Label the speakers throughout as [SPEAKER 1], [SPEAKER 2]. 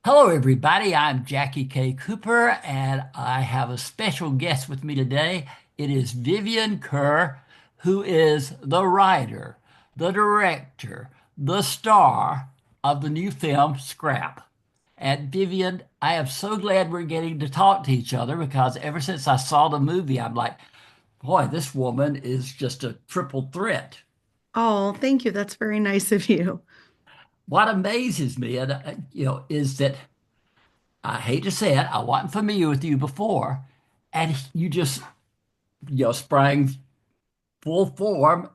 [SPEAKER 1] Hello, everybody. I'm Jackie Cooper, and I have a special guest with me today. It is Vivian Kerr, who is the writer, the director, the star of the new film Scrap. And Vivian, I am so glad we're getting to talk to each other because ever since I saw the movie, I'm like, boy, this woman is just a triple threat.
[SPEAKER 2] Oh, thank you. That's very nice of you.
[SPEAKER 1] What amazes me, is that I hate to say it, I wasn't familiar with you before, and you just, sprang full form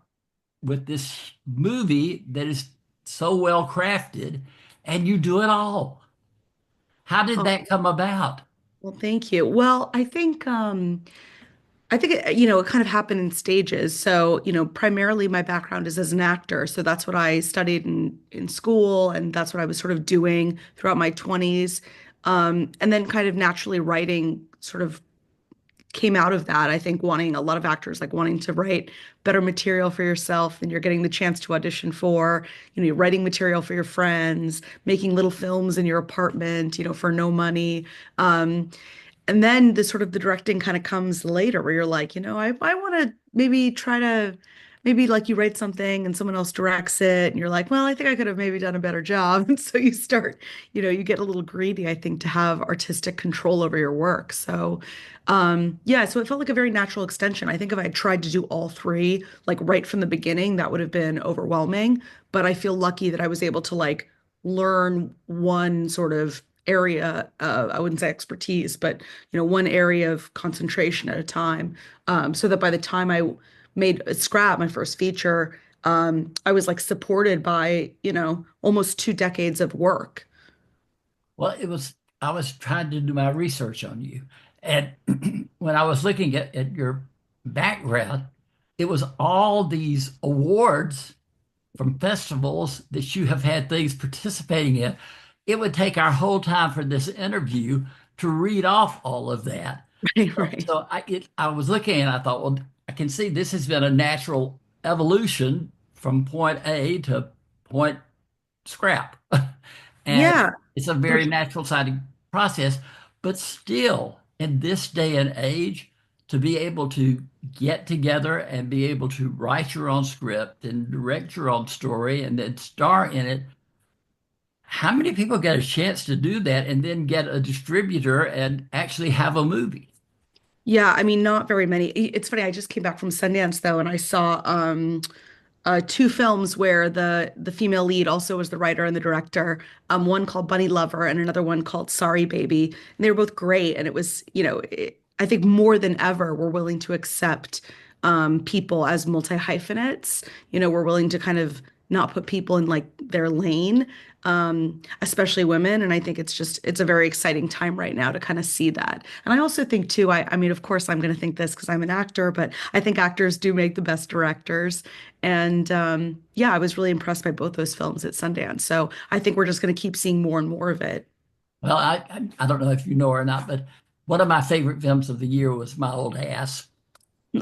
[SPEAKER 1] with this movie that is so well crafted, and you do it all. How did
[SPEAKER 2] Oh,
[SPEAKER 1] that come about?
[SPEAKER 2] well, thank you. Well, I think it kind of happened in stages. So, primarily my background is as an actor. So that's what I studied in school, and that's what I was sort of doing throughout my 20s. And then kind of naturally writing sort of came out of that. I think wanting a lot of actors like wanting to write better material for yourself than you're getting the chance to audition for. You're writing material for your friends, making little films in your apartment, for no money. Um, and then the sort of the directing kind of comes later where you're like, I want to maybe try to maybe like you write something and someone else directs it and you're like, well, I think I could have maybe done a better job. And so you start, you get a little greedy, I think, to have artistic control over your work. So yeah, so it felt like a very natural extension. I think if I had tried to do all three, like right from the beginning, that would have been overwhelming. But I feel lucky that I was able to like learn one sort of area, I wouldn't say expertise, but one area of concentration at a time. So that by the time I made Scrap, my first feature, I was like supported by, almost 2 decades of work.
[SPEAKER 1] Well, I was trying to do my research on you. And when I was looking at your background, it was all these awards from festivals that you have had things participating in. It would take our whole time for this interview to read off all of that.
[SPEAKER 2] Right,
[SPEAKER 1] So,
[SPEAKER 2] right.
[SPEAKER 1] I was looking and I thought, well, I can see this has been a natural evolution from point A to point scrap. And
[SPEAKER 2] Yeah,
[SPEAKER 1] it's a
[SPEAKER 2] for
[SPEAKER 1] very natural sounding process, but still in this day and age, to be able to get together and be able to write your own script and direct your own story and then star in it. How many people get a chance to do that and then get a distributor and actually have a movie?
[SPEAKER 2] Yeah, I mean, not very many. It's funny, I just came back from Sundance though, and I saw two films where the female lead also was the writer and the director. One called Bunny Lover and another one called Sorry Baby. And they were both great. And it was, I think more than ever, we're willing to accept people as multi-hyphenates. We're willing to kind of not put people in like their lane, especially women. And I think it's a very exciting time right now to kind of see that. And I also think too, I mean, of course, I'm going to think this because I'm an actor, but I think actors do make the best directors. And yeah, I was really impressed by both those films at Sundance. So I think we're just going to keep seeing more and more of it.
[SPEAKER 1] Well, I don't know if you know or not, but one of my favorite films of the year was My Old Ass.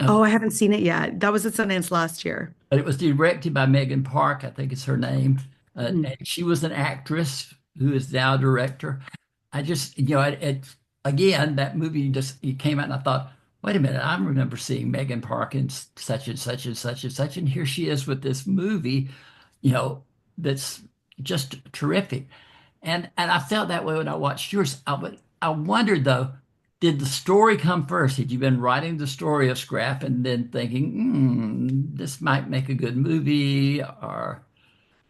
[SPEAKER 2] Oh, I haven't seen it yet. That was at Sundance last year.
[SPEAKER 1] But it was directed by Megan Park, I think it's her name.
[SPEAKER 2] Mhm.
[SPEAKER 1] And she was an actress who is now a director. I just, again, that movie just it came out, and I thought, wait a minute, I remember seeing Megan Park in such and such and such and such, and here she is with this movie, you know, that's just terrific. And I felt that way when I watched yours. I wondered though, did the story come first? Had you been writing the story of Scrap and then thinking, this might make a good movie or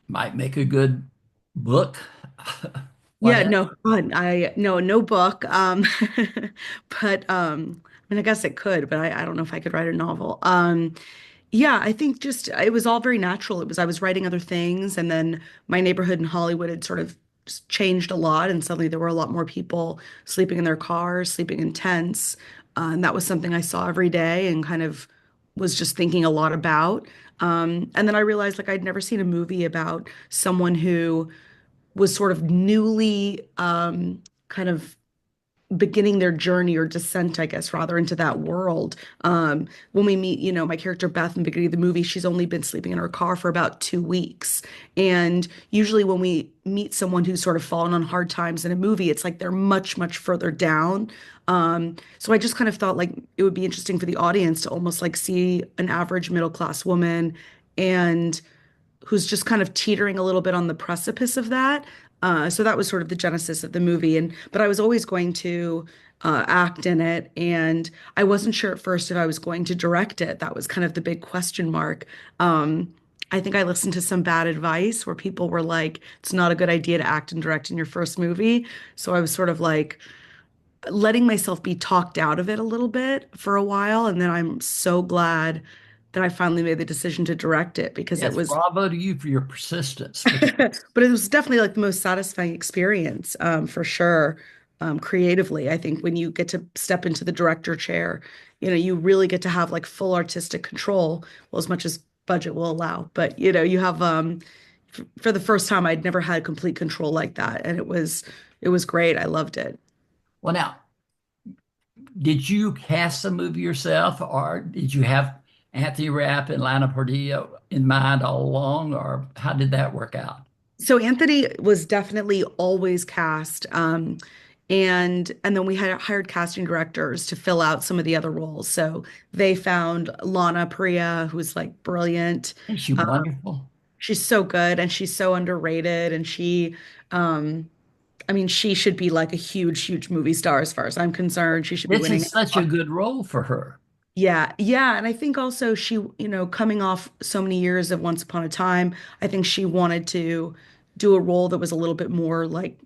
[SPEAKER 1] might make a good book?
[SPEAKER 2] Yeah,
[SPEAKER 1] Whatever.
[SPEAKER 2] no, I no book. But I mean, I guess it could, but I don't know if I could write a novel. Yeah, I think just it was all very natural. It was I was writing other things, and then my neighborhood in Hollywood had sort of just changed a lot, and suddenly there were a lot more people sleeping in their cars, sleeping in tents, and that was something I saw every day, and kind of was just thinking a lot about. And then I realized like I'd never seen a movie about someone who was sort of newly kind of beginning their journey or descent, I guess, rather into that world. When we meet, my character Beth in the beginning of the movie, she's only been sleeping in her car for about 2 weeks. And usually when we meet someone who's sort of fallen on hard times in a movie, it's like they're much, much further down. So I just kind of thought like it would be interesting for the audience to almost like see an average middle class woman and who's just kind of teetering a little bit on the precipice of that. So that was sort of the genesis of the movie. And but I was always going to act in it, and I wasn't sure at first if I was going to direct it. That was kind of the big question mark. I think I listened to some bad advice where people were like, "It's not a good idea to act and direct in your first movie." So I was sort of like letting myself be talked out of it a little bit for a while, and then I'm so glad that I finally made the decision to direct it because it
[SPEAKER 1] Yes,
[SPEAKER 2] was
[SPEAKER 1] bravo to you for your persistence.
[SPEAKER 2] but it was definitely like the most satisfying experience, for sure. Creatively, I think when you get to step into the director chair, you really get to have like full artistic control, well, as much as budget will allow. But you have for the first time, I'd never had complete control like that, and it was great. I loved it.
[SPEAKER 1] Well, now, did you cast the movie yourself, or did you have Anthony Rapp and Lana Portillo in mind all along, or how did that work out?
[SPEAKER 2] So Anthony was definitely always cast. And then we had hired casting directors to fill out some of the other roles. So they found Lana Priya, who's like brilliant.
[SPEAKER 1] Isn't she
[SPEAKER 2] Uh,
[SPEAKER 1] wonderful?
[SPEAKER 2] she's so good and she's so underrated. And um, I mean, she should be like a huge, huge movie star as far as I'm concerned. She should be
[SPEAKER 1] This
[SPEAKER 2] winning.
[SPEAKER 1] is such a good role for her.
[SPEAKER 2] Yeah, yeah, and I think also she, coming off so many years of Once Upon a Time, I think she wanted to do a role that was a little bit more like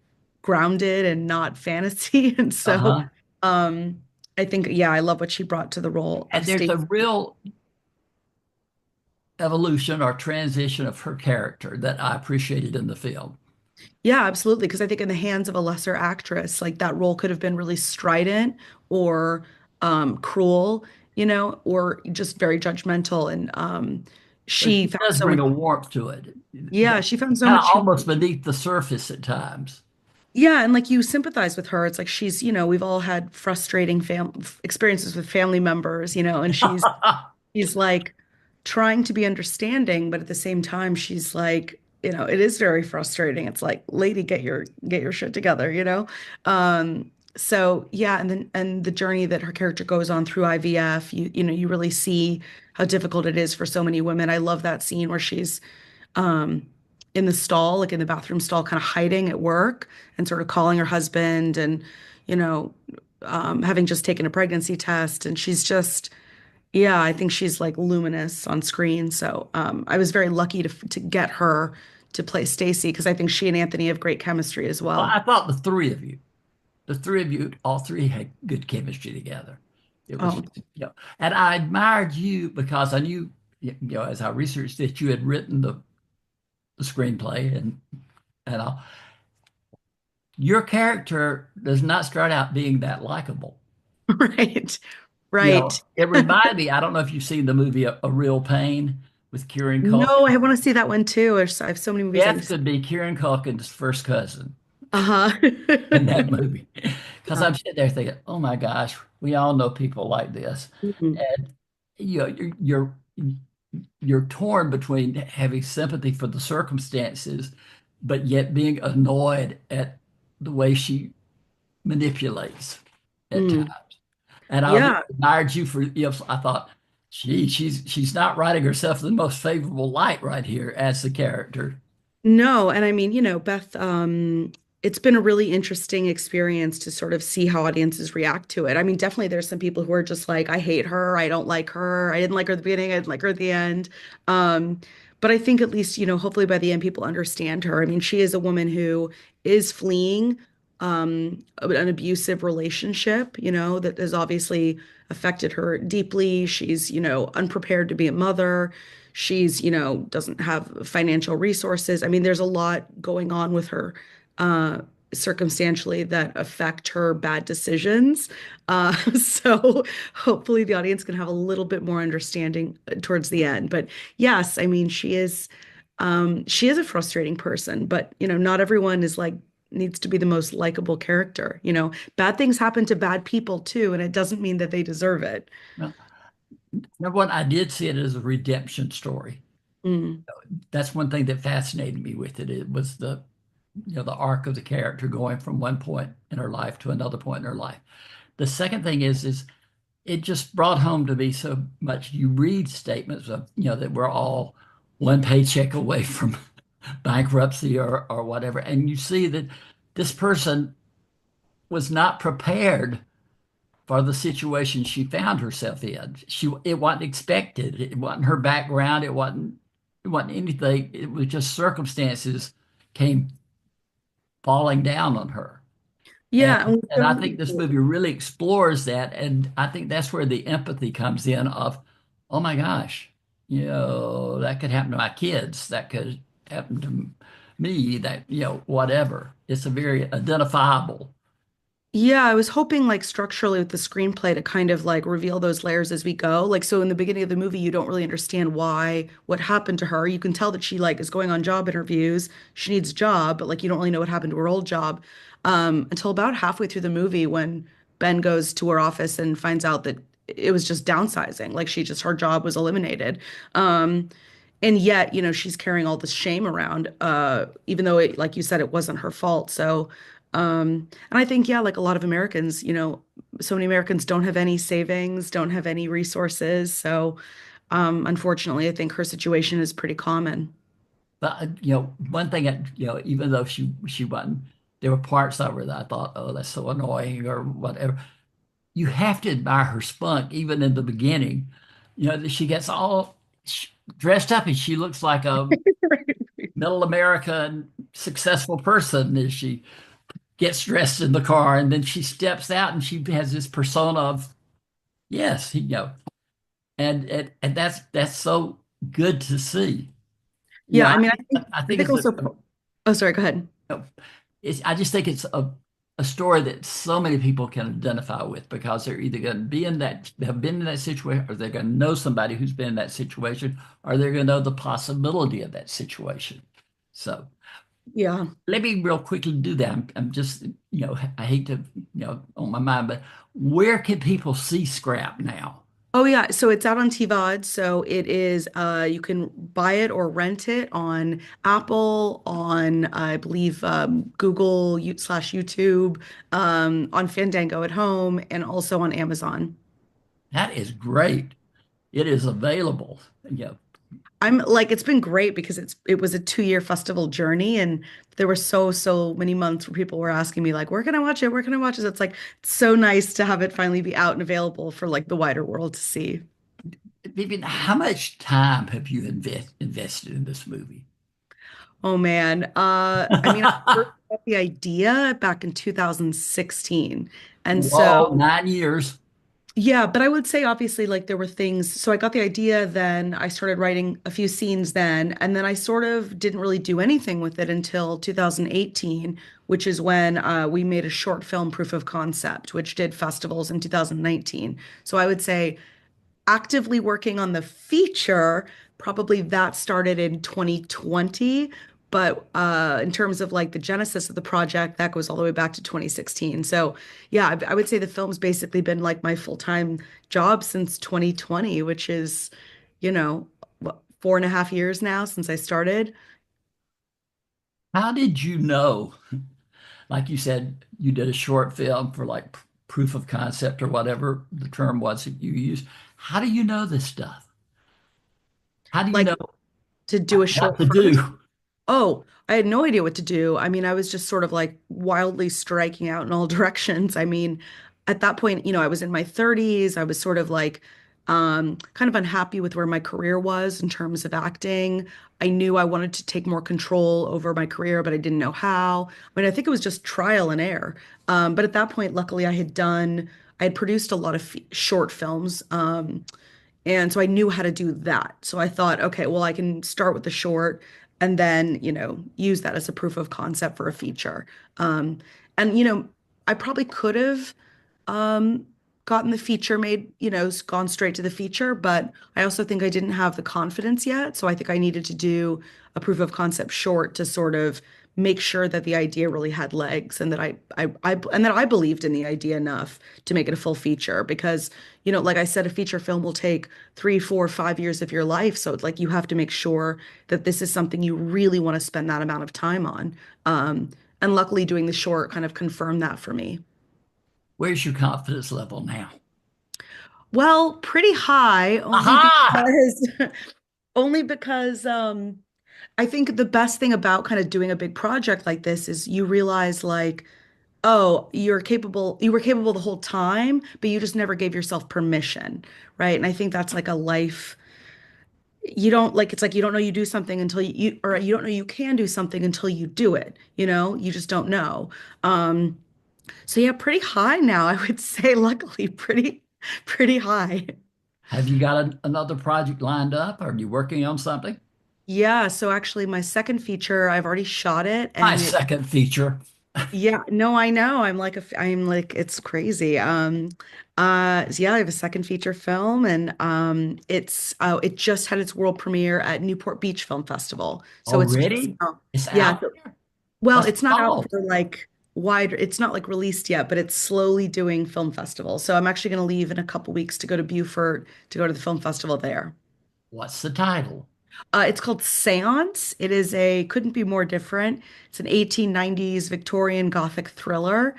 [SPEAKER 2] grounded and not fantasy. And so,
[SPEAKER 1] Uh-huh.
[SPEAKER 2] um, I think, yeah, I love what she brought to the role of
[SPEAKER 1] And there's a
[SPEAKER 2] Stacey.
[SPEAKER 1] real evolution or transition of her character that I appreciated in the film.
[SPEAKER 2] Yeah, absolutely. Because I think in the hands of a lesser actress, like that role could have been really strident or cruel, or just very judgmental. And
[SPEAKER 1] But
[SPEAKER 2] she
[SPEAKER 1] she
[SPEAKER 2] found
[SPEAKER 1] does
[SPEAKER 2] so
[SPEAKER 1] bring
[SPEAKER 2] much.
[SPEAKER 1] a warmth to it,
[SPEAKER 2] Yeah, she found so
[SPEAKER 1] kind of
[SPEAKER 2] much
[SPEAKER 1] almost
[SPEAKER 2] humor.
[SPEAKER 1] beneath the surface at times.
[SPEAKER 2] Yeah, and like you sympathize with her. It's like she's, we've all had frustrating experiences with family members, and she's like trying to be understanding, but at the same time, she's like, it is very frustrating. It's like, lady, get your shit together, you know? So yeah, and the journey that her character goes on through IVF, you really see how difficult it is for so many women. I love that scene where she's um in the stall, like in the bathroom stall, kind of hiding at work and sort of calling her husband and, you know, having just taken a pregnancy test. And she's just, yeah, I think she's like luminous on screen. So I was very lucky to get her to play Stacy because I think she and Anthony have great chemistry as
[SPEAKER 1] Well,
[SPEAKER 2] well.
[SPEAKER 1] I thought the three of you, all three had good chemistry together. It was,
[SPEAKER 2] Oh,
[SPEAKER 1] and I admired you because I knew, as I researched that you had written the screenplay and all. Your character does not start out being that likable.
[SPEAKER 2] right, right.
[SPEAKER 1] It reminded me, I don't know if you've seen the movie A Real Pain with Kieran
[SPEAKER 2] No,
[SPEAKER 1] Culkin.
[SPEAKER 2] I want to see that one too. I have so many movies I need
[SPEAKER 1] Beth
[SPEAKER 2] to see.
[SPEAKER 1] could be Kieran Culkin's first cousin
[SPEAKER 2] Uh-huh.
[SPEAKER 1] in that movie. Because
[SPEAKER 2] Yeah.
[SPEAKER 1] I'm sitting there thinking, oh my gosh, we all know people like this.
[SPEAKER 2] Mhm.
[SPEAKER 1] And you're torn between having sympathy for the circumstances, but yet being annoyed at the way she manipulates at times.
[SPEAKER 2] Mm.
[SPEAKER 1] And I really
[SPEAKER 2] Yeah.
[SPEAKER 1] admired you for, I thought, gee, she's not writing herself in the most favorable light right here as the character.
[SPEAKER 2] No, and I mean, Beth, it's been a really interesting experience to sort of see how audiences react to it. I mean, definitely there's some people who are just like, I hate her, I don't like her, I didn't like her at the beginning, I didn't like her at the end. Um, but I think at least, hopefully by the end people understand her. I mean, she is a woman who is fleeing an abusive relationship, that has obviously affected her deeply. She's, unprepared to be a mother. She's, doesn't have financial resources. I mean, there's a lot going on with her uh, circumstantially that affect her bad decisions. So hopefully the audience can have a little bit more understanding towards the end. But yes, I mean, she is a frustrating person, but not everyone is like needs to be the most likable character. Bad things happen to bad people too, and it doesn't mean that they deserve it.
[SPEAKER 1] Well, number one, I did see it as a redemption story.
[SPEAKER 2] Mm.
[SPEAKER 1] That's one thing that fascinated me with it. It was the arc of the character going from one point in her life to another point in her life. The second thing is it just brought home to me so much. You read statements of, that we're all one paycheck away from bankruptcy or whatever, and you see that this person was not prepared for the situation she found herself in. It wasn't expected. It wasn't her background. It wasn't anything. It was just circumstances came falling down on her. And
[SPEAKER 2] Yeah, and we
[SPEAKER 1] and I
[SPEAKER 2] don't.
[SPEAKER 1] think this movie really explores that. And I think that's where the empathy comes in of, oh my gosh, that could happen to my kids. That could happen to me, that, whatever. It's a very identifiable.
[SPEAKER 2] Yeah, I was hoping like structurally with the screenplay to kind of like reveal those layers as we go. Like so in the beginning of the movie, you don't really understand what happened to her. You can tell that she like is going on job interviews. She needs a job, but like you don't really know what happened to her old job until about halfway through the movie when Ben goes to her office and finds out that it was just downsizing. Like her job was eliminated. And yet, she's carrying all this shame around, even though like you said, it wasn't her fault. So and I think, yeah, like a lot of Americans, so many Americans don't have any savings, don't have any resources. So, unfortunately, I think her situation is pretty common.
[SPEAKER 1] But one thing that, even though she wasn't, there were parts of her that I thought, oh, that's so annoying or whatever. You have to admire her spunk, even in the beginning. That she gets all dressed up and she looks like a middle American successful person as she gets dressed in the car, and then she steps out and she has this persona of, yes, and that's so good to see.
[SPEAKER 2] Yeah, I
[SPEAKER 1] I
[SPEAKER 2] mean,
[SPEAKER 1] think I
[SPEAKER 2] I
[SPEAKER 1] think
[SPEAKER 2] think
[SPEAKER 1] it's
[SPEAKER 2] also, oh, sorry, go ahead.
[SPEAKER 1] I just think it's a story that so many people can identify with because they're either going to be in that, they have been in that situation, or they're going to know somebody who's been in that situation, or they're going to know the possibility of that situation. So
[SPEAKER 2] Yeah.
[SPEAKER 1] let me real quickly do that. I'm just, I hate to, on my mind, but where can people see Scrap now?
[SPEAKER 2] Oh yeah, so it's out on TVOD. So it is you can buy it or rent it on Apple, on I believe Google slash YouTube, on Fandango at home, and also on Amazon.
[SPEAKER 1] That is great. It is available.
[SPEAKER 2] I'm like, it's been great because it was a 2-year festival journey, and there were so many months where people were asking me like, where can I watch it? Where can I watch it? It's like it's so nice to have it finally be out and available for like the wider world to see.
[SPEAKER 1] Vivian, how much time have you invested in this movie?
[SPEAKER 2] Oh man. I mean, I first got the idea back in 2016. And so,
[SPEAKER 1] Whoa, 9 years.
[SPEAKER 2] yeah, but I would say obviously like there were things. So I got the idea, then I started writing a few scenes then, and then I sort of didn't really do anything with it until 2018, which is when we made a short film proof of concept, which did festivals in 2019. So I would say actively working on the feature, probably that started in 2020. But in terms of like the genesis of the project, that goes all the way back to 2016. So yeah, I would say the film's basically been like my full-time job since 2020, which is, what, 4.5 years now since I started.
[SPEAKER 1] How did you know? Like you said, you did a short film for like proof of concept or whatever the term was that you used. How do you know this stuff? How do you
[SPEAKER 2] Like
[SPEAKER 1] know
[SPEAKER 2] to do a
[SPEAKER 1] what
[SPEAKER 2] short
[SPEAKER 1] to
[SPEAKER 2] first.
[SPEAKER 1] do?
[SPEAKER 2] Oh, I had no idea what to do. I mean, I was just sort of like wildly striking out in all directions. I mean, at that point, I was in my 30s. I was sort of like kind of unhappy with where my career was in terms of acting. I knew I wanted to take more control over my career, but I didn't know how. I mean, I think it was just trial and error. But at that point, luckily, I had produced a lot of short films. And so I knew how to do that. So I thought, okay, well, I can start with the short and then, use that as a proof of concept for a feature. Um, and, I probably could have um, gotten the feature made, gone straight to the feature, but I also think I didn't have the confidence yet. So I think I needed to do a proof of concept short to sort of make sure that the idea really had legs and that and that I believed in the idea enough to make it a full feature because, like I said, a feature film will take 3, 4, 5 years of your life. So it's like you have to make sure that this is something you really want to spend that amount of time on. And luckily doing the short kind of confirmed that for me.
[SPEAKER 1] Where's your confidence level now?
[SPEAKER 2] Well, pretty high
[SPEAKER 1] Aha!
[SPEAKER 2] only because I think the best thing about kind of doing a big project like this is you realize like, oh, you were capable the whole time, but you just never gave yourself permission, right? And I think that's like a life, you don't like, it's like you don't know you do something until or you don't know you can do something until you do it, you just don't know. Um, so yeah, pretty high now, I would say, luckily, pretty high.
[SPEAKER 1] Have you got another project lined up? Are you working on something?
[SPEAKER 2] Yeah, so actually my second feature, I've already shot it
[SPEAKER 1] My
[SPEAKER 2] and it
[SPEAKER 1] second feature.
[SPEAKER 2] yeah, no, I know. I'm like it's crazy. So yeah, I have a second feature film and it just had its world premiere at Newport Beach Film Festival. So it's just
[SPEAKER 1] Already? It's
[SPEAKER 2] yeah,
[SPEAKER 1] out there?
[SPEAKER 2] well,
[SPEAKER 1] What's it
[SPEAKER 2] it's not out
[SPEAKER 1] called?
[SPEAKER 2] for like wider, it's not like released yet, but it's slowly doing film festival. So I'm actually going to leave in a couple weeks to go to Beaufort to go to the film festival there.
[SPEAKER 1] What's the title?
[SPEAKER 2] It's called Seance. It is couldn't be more different. It's an 1890s Victorian Gothic thriller,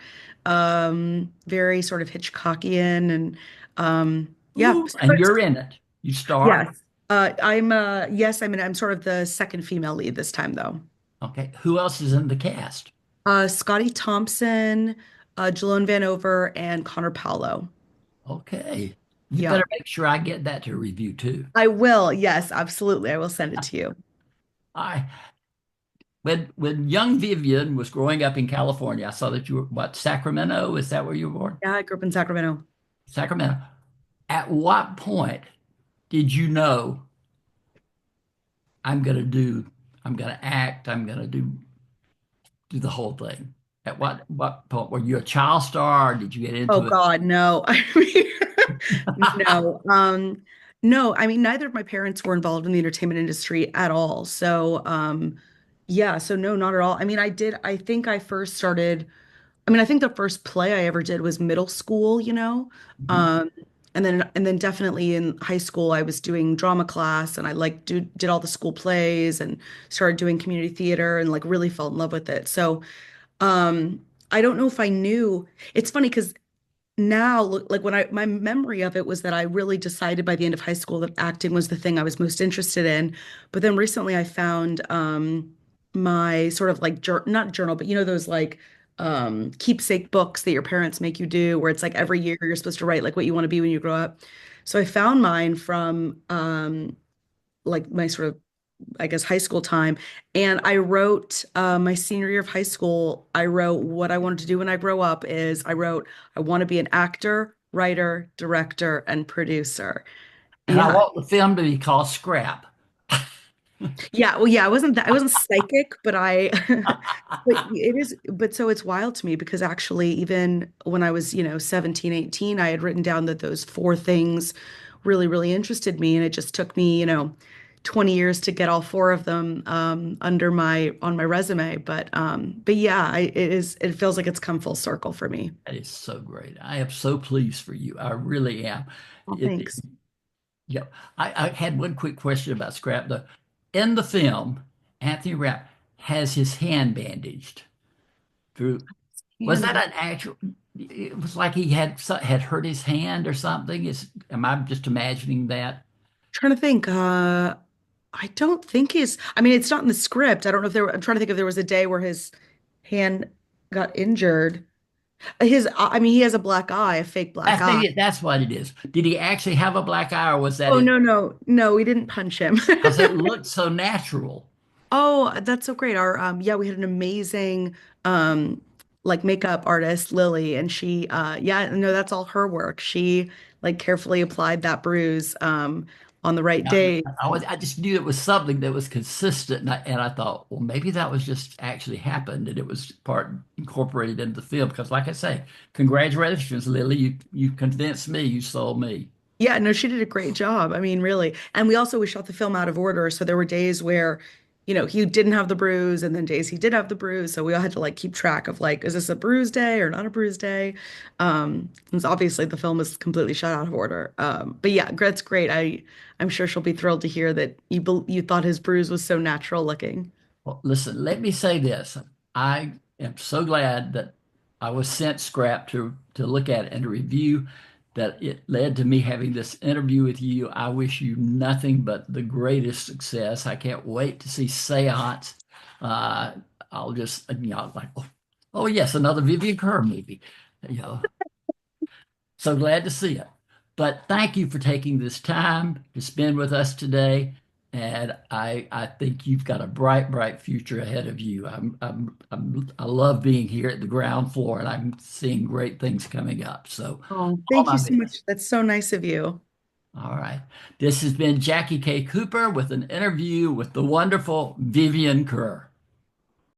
[SPEAKER 2] very sort of Hitchcockian and yeah,
[SPEAKER 1] Ooh, and you're in it. You star?
[SPEAKER 2] yes. Yes, I'm sort of the second female lead this time though.
[SPEAKER 1] Okay. Who else is in the cast?
[SPEAKER 2] Scotty Thompson, Jalone Van Over, and Connor Paolo.
[SPEAKER 1] Okay. You
[SPEAKER 2] Yeah,
[SPEAKER 1] better make sure I get that to review too.
[SPEAKER 2] I will. Yes, absolutely. I will send it to you.
[SPEAKER 1] I when young Vivian was growing up in California, I saw that you were what, Sacramento? Is that where you were born?
[SPEAKER 2] Yeah, I grew up in Sacramento.
[SPEAKER 1] Sacramento. At what point did you know I'm gonna do, I'm gonna act, I'm gonna do the whole thing? At what point were you a child star or did you get
[SPEAKER 2] Oh
[SPEAKER 1] into it?
[SPEAKER 2] God, no. I mean, no. No, I mean, neither of my parents were involved in the entertainment industry at all. So, yeah, so no, not at all. I mean, I think I first started, I mean, I think the first play I ever did was middle school,
[SPEAKER 1] Mhm.
[SPEAKER 2] Um, and then definitely in high school I was doing drama class and I like did all the school plays and started doing community theater and like really fell in love with it. So, I don't know if I knew. It's funny because now look like when I my memory of it was that I really decided by the end of high school that acting was the thing I was most interested in. But then recently I found my sort of like not journal, but those like keepsake books that your parents make you do where it's like every year you're supposed to write like what you want to be when you grow up. So I found mine from like my sort of I guess high school time. And I wrote my senior year of high school, I wrote what I wanted to do when I grow up is I wrote, I want to be an actor, writer, director, and producer.
[SPEAKER 1] And I
[SPEAKER 2] Yeah.
[SPEAKER 1] want the film to be called Scrap.
[SPEAKER 2] Yeah. Well, yeah, I wasn't psychic, but but but so it's wild to me because actually, even when I was, 17, 18, I had written down that those four things really, really interested me. And it just took me, 20 years to get all four of them on my resume. But yeah, it feels like it's come full circle for me.
[SPEAKER 1] That is so great. I am so pleased for you. I really am.
[SPEAKER 2] Oh,
[SPEAKER 1] It,
[SPEAKER 2] thanks.
[SPEAKER 1] yeah. I had one quick question about Scrap though. In the film, Anthony Rapp has his hand bandaged through. Was that
[SPEAKER 2] And
[SPEAKER 1] an actual? It was like he had hurt his hand or something. Am I just imagining that?
[SPEAKER 2] trying to think, I don't think I mean, it's not in the script. I don't know if I'm trying to think if there was a day where his hand got injured. I mean, he has a black eye, a fake black
[SPEAKER 1] That's
[SPEAKER 2] eye.
[SPEAKER 1] maybe that's what it is. Did he actually have a black eye, or was that
[SPEAKER 2] Oh,
[SPEAKER 1] it?
[SPEAKER 2] no, no, no, we didn't punch him.
[SPEAKER 1] Because it looked so natural.
[SPEAKER 2] Oh, that's so great. Yeah, we had an amazing um like makeup artist, Lily, and she yeah, no, that's all her work. She like carefully applied that bruise on the right
[SPEAKER 1] I,
[SPEAKER 2] day.
[SPEAKER 1] I just knew it was something that was consistent, and I thought, well, maybe that was just actually happened, and it was part incorporated into the film. Because, like I say, congratulations, Lily, you convinced me, you sold me.
[SPEAKER 2] Yeah, no, she did a great job. I mean, really. And we shot the film out of order. So there were days where he didn't have the bruise and then days he did have the bruise. So we all had to like keep track of like, is this a bruise day or not a bruise day? Since obviously the film is completely shot out of order. But yeah, that's great. I'm sure she'll be thrilled to hear that you thought his bruise was so natural looking.
[SPEAKER 1] Well, listen, let me say this. I am so glad that I was sent scrap to look at and to review that it led to me having this interview with you. I wish you nothing but the greatest success. I can't wait to see Seance. Uh, I'll just, like, oh yes, another Vivian Kerr movie. You know, so glad to see it. But thank you for taking this time to spend with us today. And I think you've got a bright, bright future ahead of you. I love being here at the ground floor, and I'm seeing great things coming up. So,
[SPEAKER 2] Oh,
[SPEAKER 1] all
[SPEAKER 2] thank you
[SPEAKER 1] my
[SPEAKER 2] so much.
[SPEAKER 1] best.
[SPEAKER 2] That's so nice of you.
[SPEAKER 1] All right. This has been Jackie K. Cooper with an interview with the wonderful Vivian Kerr.